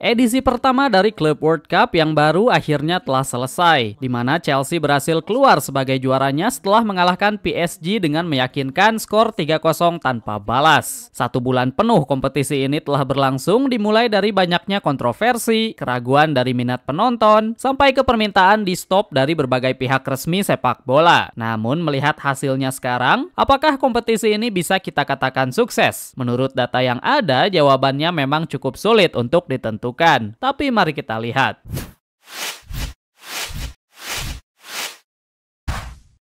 Edisi pertama dari Club World Cup yang baru akhirnya telah selesai, di mana Chelsea berhasil keluar sebagai juaranya setelah mengalahkan PSG dengan meyakinkan skor 3-0 tanpa balas. 1 bulan penuh kompetisi ini telah berlangsung, dimulai dari banyaknya kontroversi, keraguan dari minat penonton, sampai ke permintaan di stop dari berbagai pihak resmi sepak bola. Namun melihat hasilnya sekarang, apakah kompetisi ini bisa kita katakan sukses? Menurut data yang ada, jawabannya memang cukup sulit untuk ditentukan. Tapi mari kita lihat.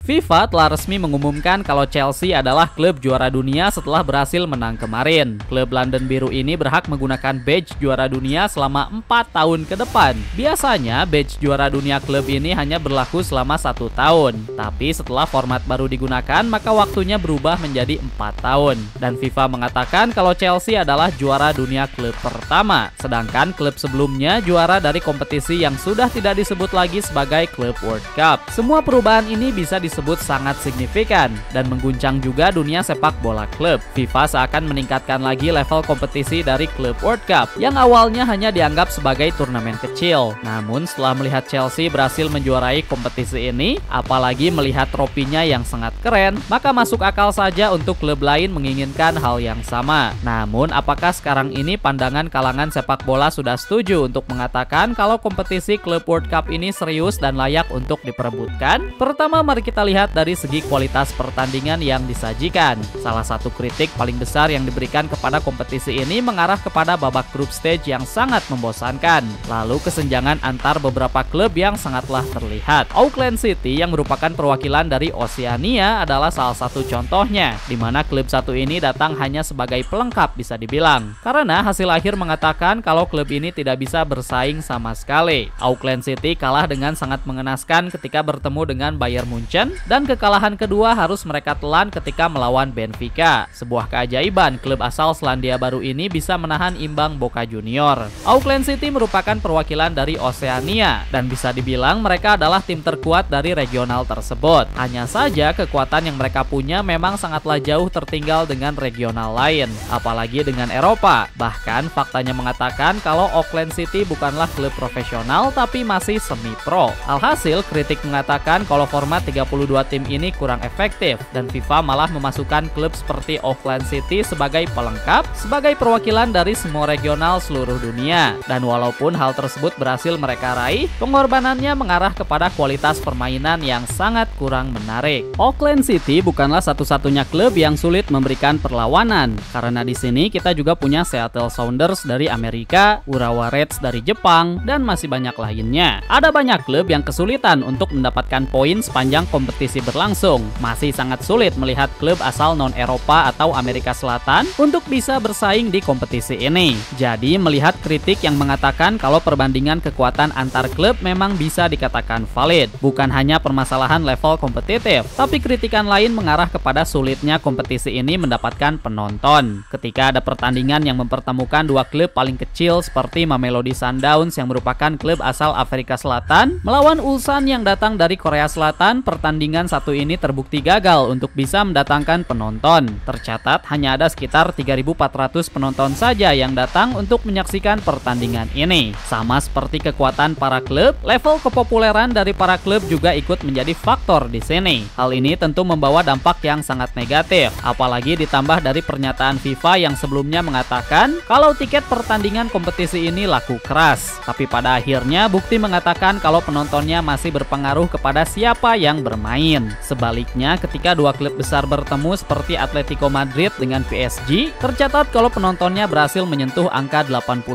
FIFA telah resmi mengumumkan kalau Chelsea adalah klub juara dunia setelah berhasil menang kemarin. Klub London Biru ini berhak menggunakan badge juara dunia selama 4 tahun ke depan. Biasanya badge juara dunia klub ini hanya berlaku selama 1 tahun. Tapi setelah format baru digunakan, maka waktunya berubah menjadi 4 tahun. Dan FIFA mengatakan kalau Chelsea adalah juara dunia klub pertama. Sedangkan klub sebelumnya juara dari kompetisi yang sudah tidak disebut lagi sebagai Club World Cup. Semua perubahan ini bisa disebut sangat signifikan dan mengguncang juga dunia sepak bola klub. FIFA seakan meningkatkan lagi level kompetisi dari Club World Cup yang awalnya hanya dianggap sebagai turnamen kecil. Namun setelah melihat Chelsea berhasil menjuarai kompetisi ini, apalagi melihat tropinya yang sangat keren, maka masuk akal saja untuk klub lain menginginkan hal yang sama. Namun apakah sekarang ini pandangan kalangan sepak bola sudah setuju untuk mengatakan kalau kompetisi Club World Cup ini serius dan layak untuk diperebutkan? Pertama, mari kita lihat dari segi kualitas pertandingan yang disajikan. Salah satu kritik paling besar yang diberikan kepada kompetisi ini mengarah kepada babak group stage yang sangat membosankan. Lalu kesenjangan antar beberapa klub yang sangatlah terlihat. Auckland City yang merupakan perwakilan dari Oceania adalah salah satu contohnya, di mana klub satu ini datang hanya sebagai pelengkap bisa dibilang. Karena hasil akhir mengatakan kalau klub ini tidak bisa bersaing sama sekali. Auckland City kalah dengan sangat mengenaskan ketika bertemu dengan Bayern Munchen, dan kekalahan kedua harus mereka telan ketika melawan Benfica. Sebuah keajaiban, klub asal Selandia Baru ini bisa menahan imbang Boca Junior. Auckland City merupakan perwakilan dari Oceania dan bisa dibilang mereka adalah tim terkuat dari regional tersebut. Hanya saja kekuatan yang mereka punya memang sangatlah jauh tertinggal dengan regional lain, apalagi dengan Eropa. Bahkan faktanya mengatakan kalau Auckland City bukanlah klub profesional tapi masih semi-pro. Alhasil kritik mengatakan kalau format 32 tim ini kurang efektif dan FIFA malah memasukkan klub seperti Auckland City sebagai pelengkap, sebagai perwakilan dari semua regional seluruh dunia. Dan walaupun hal tersebut berhasil mereka raih, pengorbanannya mengarah kepada kualitas permainan yang sangat kurang menarik. Auckland City bukanlah satu-satunya klub yang sulit memberikan perlawanan, karena di sini kita juga punya Seattle Sounders dari Amerika, Urawa Reds dari Jepang, dan masih banyak lainnya. Ada banyak klub yang kesulitan untuk mendapatkan poin sepanjang kompetisi berlangsung. Masih sangat sulit melihat klub asal non-Eropa atau Amerika Selatan untuk bisa bersaing di kompetisi ini. Jadi melihat kritik yang mengatakan kalau perbandingan kekuatan antar klub memang bisa dikatakan valid. Bukan hanya permasalahan level kompetitif, tapi kritikan lain mengarah kepada sulitnya kompetisi ini mendapatkan penonton. Ketika ada pertandingan yang mempertemukan dua klub paling kecil seperti Mamelodi Sundowns yang merupakan klub asal Afrika Selatan melawan Ulsan yang datang dari Korea Selatan, pertandingan satu ini terbukti gagal untuk bisa mendatangkan penonton. Tercatat hanya ada sekitar 3.400 penonton saja yang datang untuk menyaksikan pertandingan ini. Sama seperti kekuatan para klub, level kepopuleran dari para klub juga ikut menjadi faktor di sini. Hal ini tentu membawa dampak yang sangat negatif, apalagi ditambah dari pernyataan FIFA yang sebelumnya mengatakan kalau tiket pertandingan kompetisi ini laku keras. Tapi pada akhirnya bukti mengatakan kalau penontonnya masih berpengaruh kepada siapa yang bermain. Sebaliknya, ketika dua klub besar bertemu seperti Atletico Madrid dengan PSG, tercatat kalau penontonnya berhasil menyentuh angka 80.000.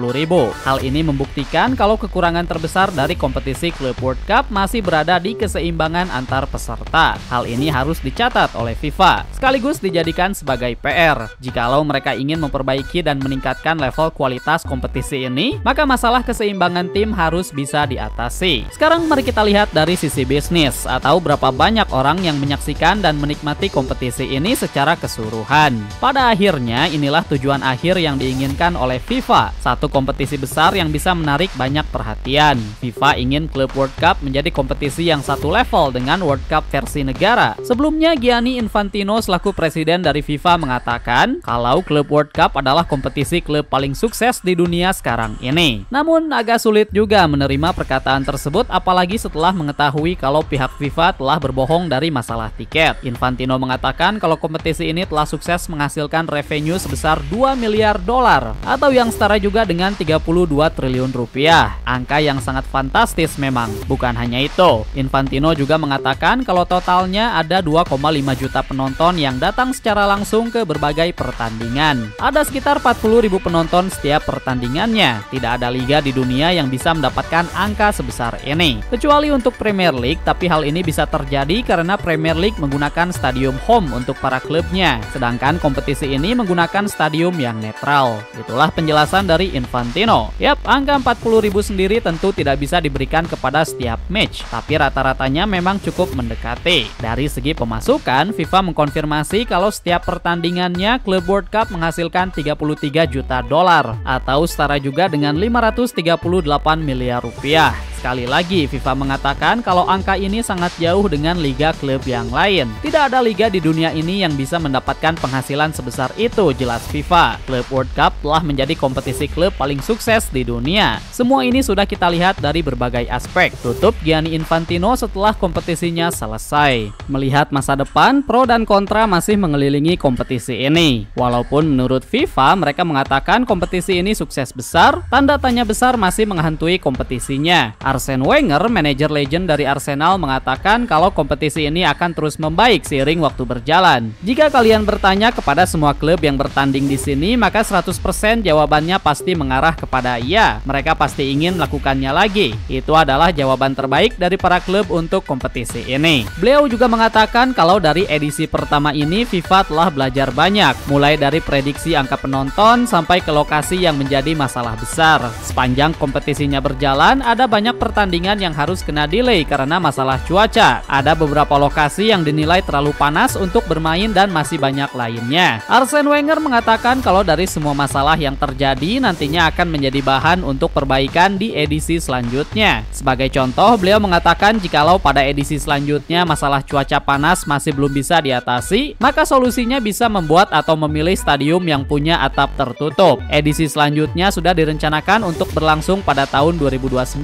Hal ini membuktikan kalau kekurangan terbesar dari kompetisi Club World Cup masih berada di keseimbangan antar peserta. Hal ini harus dicatat oleh FIFA, sekaligus dijadikan sebagai PR. Jikalau mereka ingin memperbaiki dan meningkatkan level kualitas kompetisi ini, maka masalah keseimbangan tim harus bisa diatasi. Sekarang mari kita lihat dari sisi bisnis atau berapa banyak orang yang menyaksikan dan menikmati kompetisi ini secara keseluruhan. Pada akhirnya, inilah tujuan akhir yang diinginkan oleh FIFA, satu kompetisi besar yang bisa menarik banyak perhatian. FIFA ingin Club World Cup menjadi kompetisi yang satu level dengan World Cup versi negara. Sebelumnya, Gianni Infantino selaku presiden dari FIFA mengatakan kalau Club World Cup adalah kompetisi klub paling sukses di dunia sekarang ini. Namun agak sulit juga menerima perkataan tersebut, apalagi setelah mengetahui kalau pihak FIFA telah berbohong dari masalah tiket. Infantino mengatakan kalau kompetisi ini telah sukses menghasilkan revenue sebesar 2 miliar dolar atau yang setara juga dengan 32 triliun rupiah. Angka yang sangat fantastis memang. Bukan hanya itu, Infantino juga mengatakan kalau totalnya ada 2,5 juta penonton yang datang secara langsung ke berbagai pertandingan. Ada sekitar 40.000 penonton setiap pertandingannya. Tidak ada liga di dunia yang bisa mendapatkan angka sebesar ini, kecuali untuk Premier League, tapi hal ini bisa terjadi karena Premier League menggunakan stadium home untuk para klubnya, sedangkan kompetisi ini menggunakan stadium yang netral. Itulah penjelasan dari Infantino. Yap, angka 40.000 sendiri tentu tidak bisa diberikan kepada setiap match, tapi rata-ratanya memang cukup mendekati. Dari segi pemasukan, FIFA mengkonfirmasi kalau setiap pertandingannya Club World Cup menghasilkan 33 juta dolar atau setara juga dengan 538 miliar rupiah. Sekali lagi, FIFA mengatakan kalau angka ini sangat jauh dengan liga klub yang lain. Tidak ada liga di dunia ini yang bisa mendapatkan penghasilan sebesar itu, jelas FIFA. Club World Cup telah menjadi kompetisi klub paling sukses di dunia. Semua ini sudah kita lihat dari berbagai aspek. Tutup Gianni Infantino setelah kompetisinya selesai. Melihat masa depan, pro dan kontra masih mengelilingi kompetisi ini. Walaupun menurut FIFA, mereka mengatakan kompetisi ini sukses besar, tanda tanya besar masih menghantui kompetisinya. Arsene Wenger, manajer legend dari Arsenal, mengatakan kalau kompetisi ini akan terus membaik seiring waktu berjalan. Jika kalian bertanya kepada semua klub yang bertanding di sini, maka 100% jawabannya pasti mengarah kepada iya. Mereka pasti ingin melakukannya lagi. Itu adalah jawaban terbaik dari para klub untuk kompetisi ini. Beliau juga mengatakan kalau dari edisi pertama ini FIFA telah belajar banyak, mulai dari prediksi angka penonton sampai ke lokasi yang menjadi masalah besar. Sepanjang kompetisinya berjalan, ada banyak pertandingan yang harus kena delay karena masalah cuaca. Ada beberapa lokasi yang dinilai terlalu panas untuk bermain dan masih banyak lainnya. Arsene Wenger mengatakan kalau dari semua masalah yang terjadi nantinya akan menjadi bahan untuk perbaikan di edisi selanjutnya. Sebagai contoh, beliau mengatakan jikalau pada edisi selanjutnya masalah cuaca panas masih belum bisa diatasi, maka solusinya bisa membuat atau memilih stadium yang punya atap tertutup. Edisi selanjutnya sudah direncanakan untuk berlangsung pada tahun 2029.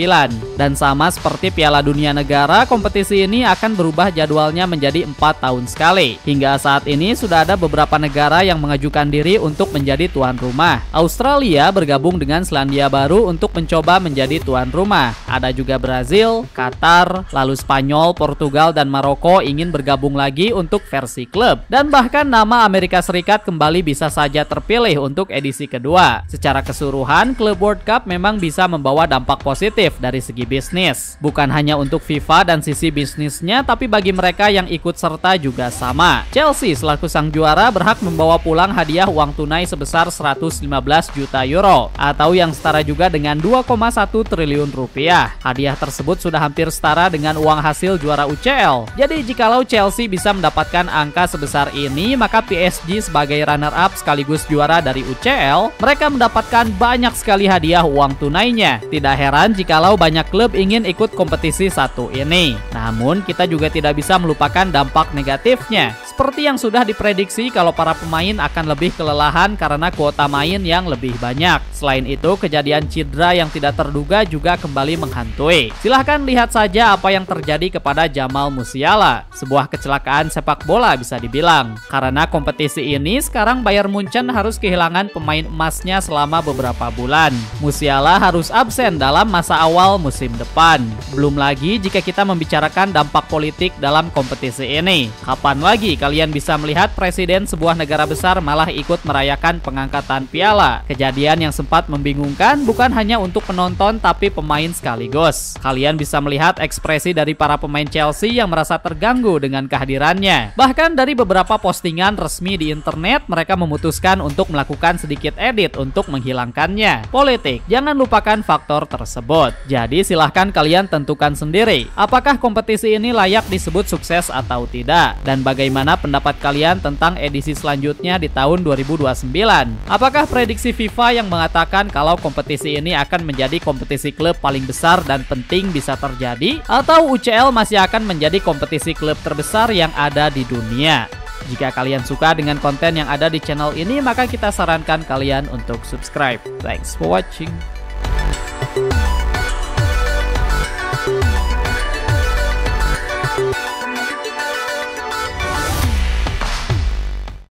Dan sama seperti Piala Dunia Negara, kompetisi ini akan berubah jadwalnya menjadi 4 tahun sekali. Hingga saat ini sudah ada beberapa negara yang mengajukan diri untuk menjadi tuan rumah. Australia bergabung dengan Selandia Baru untuk mencoba menjadi tuan rumah. Ada juga Brazil, Qatar, lalu Spanyol, Portugal, dan Maroko ingin bergabung lagi untuk versi klub. Dan bahkan nama Amerika Serikat kembali bisa saja terpilih untuk edisi kedua. Secara keseluruhan, Club World Cup memang bisa membawa dampak positif dari segi bisnis. Bukan hanya untuk FIFA dan sisi bisnisnya, tapi bagi mereka yang ikut serta juga sama. Chelsea selaku sang juara berhak membawa pulang hadiah uang tunai sebesar 115 juta euro atau yang setara juga dengan 2,1 triliun rupiah. Hadiah tersebut sudah hampir setara dengan uang hasil juara UCL. Jadi jikalau Chelsea bisa mendapatkan angka sebesar ini, maka PSG sebagai runner-up sekaligus juara dari UCL, mereka mendapatkan banyak sekali hadiah uang tunainya. Tidak heran jikalau banyak klub ingin ikut kompetisi satu ini. Namun kita juga tidak bisa melupakan dampak negatifnya. Seperti yang sudah diprediksi kalau para pemain akan lebih kelelahan karena kuota main yang lebih banyak. Selain itu, kejadian cedera yang tidak terduga juga kembali menghantui. Silahkan lihat saja apa yang terjadi kepada Jamal Musiala. Sebuah kecelakaan sepak bola bisa dibilang. Karena kompetisi ini, sekarang Bayern Munchen harus kehilangan pemain emasnya selama beberapa bulan. Musiala harus absen dalam masa awal musim depan. Belum lagi jika kita membicarakan dampak politik dalam kompetisi ini. Kapan lagi kalian bisa melihat presiden sebuah negara besar malah ikut merayakan pengangkatan piala? Kejadian yang sempat membingungkan bukan hanya untuk penonton tapi pemain sekaligus. Kalian bisa melihat ekspresi dari para pemain Chelsea yang merasa terganggu dengan kehadirannya. Bahkan dari beberapa postingan resmi di internet, mereka memutuskan untuk melakukan sedikit edit untuk menghilangkannya. Politik, jangan lupakan faktor tersebut. Jadi Jadi silahkan kalian tentukan sendiri, apakah kompetisi ini layak disebut sukses atau tidak, dan bagaimana pendapat kalian tentang edisi selanjutnya di tahun 2029. Apakah prediksi FIFA yang mengatakan kalau kompetisi ini akan menjadi kompetisi klub paling besar dan penting bisa terjadi, atau UCL masih akan menjadi kompetisi klub terbesar yang ada di dunia? Jika kalian suka dengan konten yang ada di channel ini, maka kita sarankan kalian untuk subscribe. Thanks for watching.